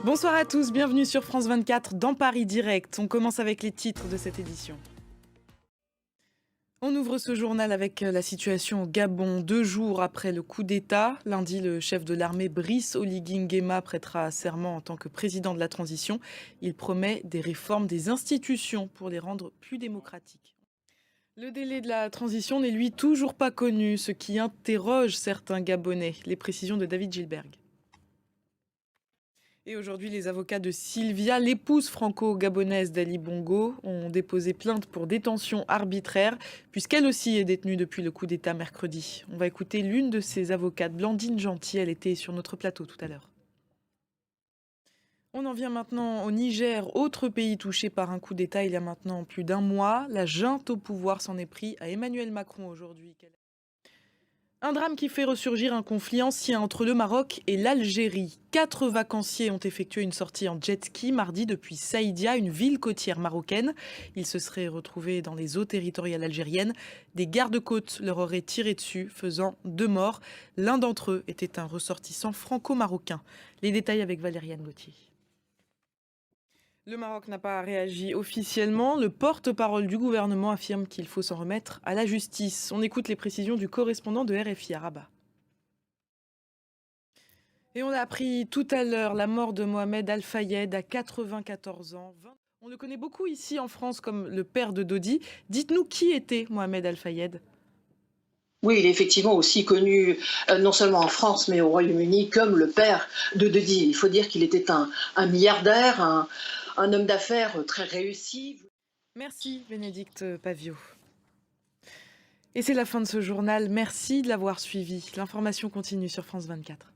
Bonsoir à tous, bienvenue sur France 24 dans Paris Direct. On commence avec les titres de cette édition. On ouvre ce journal avec la situation au Gabon, 2 jours après le coup d'État. Lundi, le chef de l'armée Brice Oligui Nguema prêtera serment en tant que président de la transition. Il promet des réformes des institutions pour les rendre plus démocratiques. Le délai de la transition n'est lui toujours pas connu, ce qui interroge certains Gabonais. Les précisions de David Gilberg. Et aujourd'hui, les avocats de Sylvia, l'épouse franco-gabonaise d'Ali Bongo, ont déposé plainte pour détention arbitraire, puisqu'elle aussi est détenue depuis le coup d'État mercredi. On va écouter l'une de ses avocates, Blandine Gentil, elle était sur notre plateau tout à l'heure. On en vient maintenant au Niger, autre pays touché par un coup d'État il y a maintenant plus d'un mois. La junte au pouvoir s'en est pris à Emmanuel Macron aujourd'hui. Un drame qui fait ressurgir un conflit ancien entre le Maroc et l'Algérie. 4 vacanciers ont effectué une sortie en jet ski mardi depuis Saïdia, une ville côtière marocaine. Ils se seraient retrouvés dans les eaux territoriales algériennes. Des gardes-côtes leur auraient tiré dessus, faisant 2 morts. L'un d'entre eux était un ressortissant franco-marocain. Les détails avec Valériane Gauthier. Le Maroc n'a pas réagi officiellement. Le porte-parole du gouvernement affirme qu'il faut s'en remettre à la justice. On écoute les précisions du correspondant de RFI à Rabat. Et on a appris tout à l'heure la mort de Mohamed Al-Fayed à 94 ans. On le connaît beaucoup ici en France comme le père de Dodi. Dites-nous qui était Mohamed Al-Fayed. Oui, il est effectivement aussi connu non seulement en France mais au Royaume-Uni comme le père de Dodi. Il faut dire qu'il était un milliardaire, un homme d'affaires très réussi. Merci Bénédicte Pavio. Et c'est la fin de ce journal. Merci de l'avoir suivi. L'information continue sur France 24.